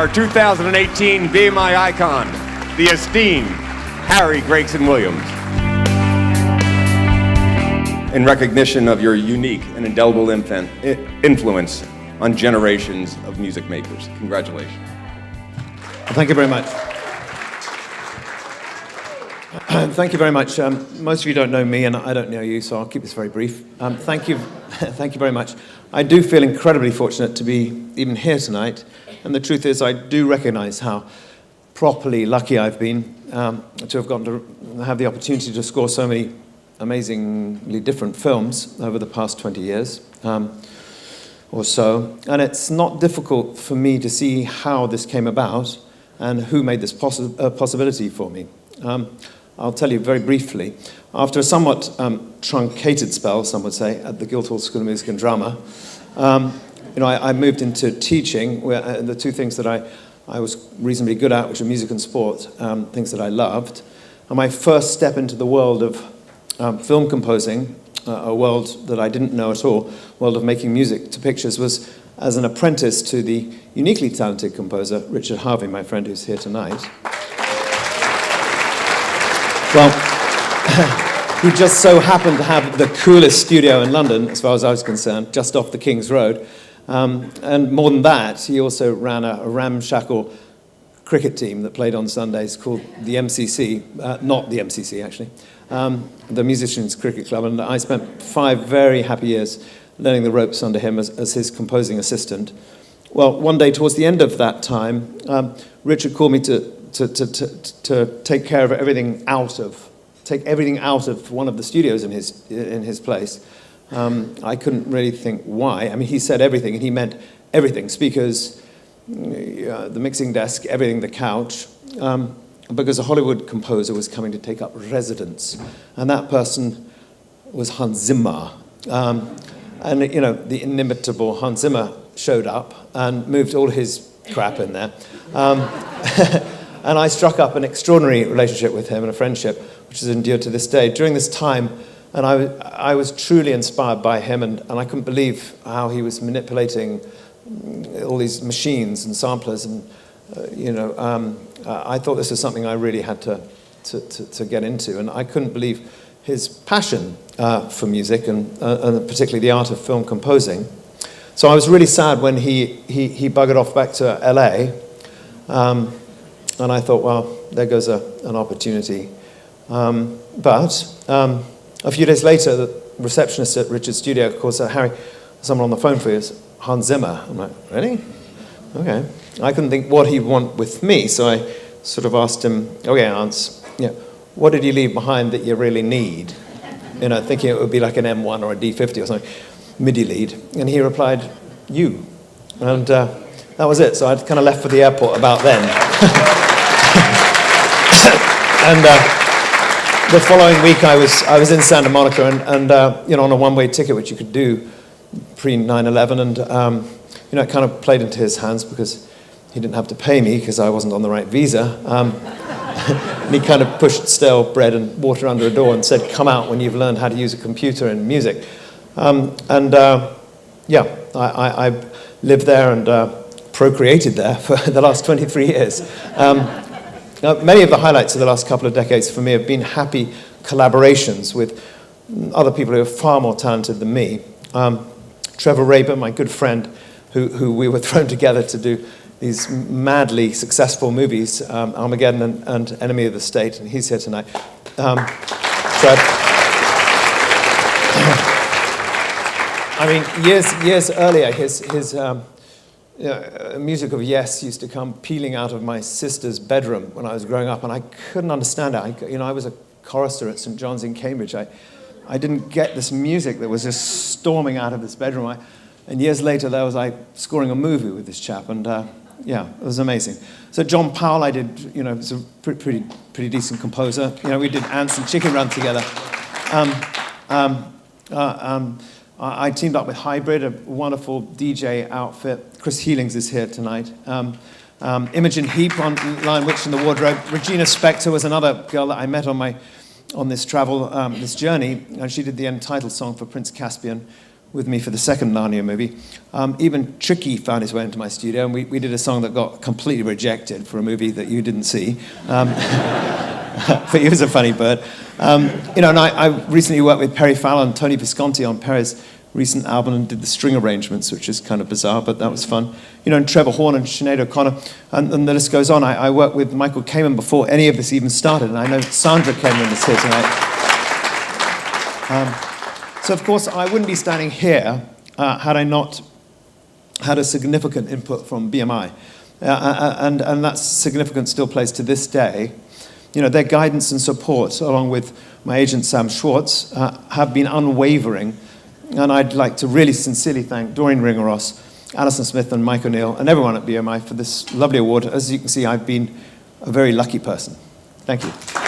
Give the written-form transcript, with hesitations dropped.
our 2018 BMI Icon, the esteemed Harry Gregson-Williams. In recognition of your unique and indelible influence on generations of music makers. Congratulations. Thank you very much. Thank you very much. Most of you don't know me, and I don't know you, so I'll keep this very brief. Thank you very much. I do feel incredibly fortunate to be even here tonight, and the truth is I do recognize how properly lucky I've been to have gotten to have the opportunity to score so many amazingly different films over the past 20 years or so. And it's not difficult for me to see how this came about and who made this possibility for me. I'll tell you very briefly. After a somewhat truncated spell, some would say, at the Guildhall School of Music and Drama, I moved into teaching, where the two things that I was reasonably good at, which were music and sport, things that I loved. And my first step into the world of film composing, a world that I didn't know at all, world of making music to pictures, was as an apprentice to the uniquely talented composer, Richard Harvey, my friend who's here tonight. Well, he just so happened to have the coolest studio in London, as far as I was concerned, just off the King's Road. And more than that, he also ran a ramshackle cricket team that played on Sundays called the MCC, not the MCC actually, the Musicians Cricket Club, and I spent 5 very happy years learning the ropes under him as his composing assistant. Well, one day towards the end of that time, Richard called me to take care of take everything out of one of the studios in his place. I couldn't really think why. I mean, he said everything, and he meant everything: speakers, the mixing desk, everything, the couch, because a Hollywood composer was coming to take up residence, and that person was Hans Zimmer. And the inimitable Hans Zimmer showed up and moved all his crap in there. And I struck up an extraordinary relationship with him and a friendship, which has endured to this day. During this time, and I was truly inspired by him, and I couldn't believe how he was manipulating all these machines and samplers, and I thought this was something I really had to get into, and I couldn't believe his passion for music and particularly the art of film composing. So I was really sad when he buggered off back to LA, and I thought, well, there goes an opportunity. But a few days later, the receptionist at Richard's studio calls out, "Harry, someone on the phone for you, it's Hans Zimmer." I'm like, "Really? Okay." I couldn't think what he'd want with me, so I sort of asked him, "Okay, Hans, what did you leave behind that you really need?" Thinking it would be like an M1 or a D50 or something, MIDI lead. And he replied, "You." And that was it. So I'd kind of left for the airport about then. And the following week, I was in Santa Monica, and on a one-way ticket, which you could do pre-9/11, and it kind of played into his hands because he didn't have to pay me because I wasn't on the right visa. And he kind of pushed stale bread and water under a door and said, "Come out when you've learned how to use a computer and music." I lived there and procreated there for the last 23 years. Many of the highlights of the last couple of decades for me have been happy collaborations with other people who are far more talented than me. Trevor, Rabin, my good friend, who we were thrown together to do these madly successful movies, Armageddon and Enemy of the State, and he's here tonight. Years earlier, his music of Yes used to come peeling out of my sister's bedroom when I was growing up, and I couldn't understand it. I was a chorister at St. John's in Cambridge. I didn't get this music that was just storming out of this bedroom. And years later, there was scoring a movie with this chap, and it was amazing. So John Powell, I did, was a pretty decent composer. We did Ants and Chicken Run together. I teamed up with Hybrid, a wonderful DJ outfit. Chris Healings is here tonight. Imogen Heap on Lion Witch in the Wardrobe. Regina Spektor was another girl that I met on this travel, this journey, and she did the end title song for Prince Caspian, with me for the second Narnia movie. Even Tricky found his way into my studio, and we did a song that got completely rejected for a movie that you didn't see. But he was a funny bird. And I recently worked with Perry Fallon and Tony Visconti on Perry's recent album and did the string arrangements, which is kind of bizarre, but that was fun. And Trevor Horn and Sinead O'Connor, and the list goes on. I worked with Michael Kamen before any of this even started, and I know Sandra Kamen is here tonight. So, of course, I wouldn't be standing here had I not had a significant input from BMI. And that significance still plays to this day. Their guidance and support, along with my agent Sam Schwartz, have been unwavering. And I'd like to really sincerely thank Doreen Ringeross, Alison Smith and Mike O'Neill, and everyone at BMI for this lovely award. As you can see, I've been a very lucky person. Thank you.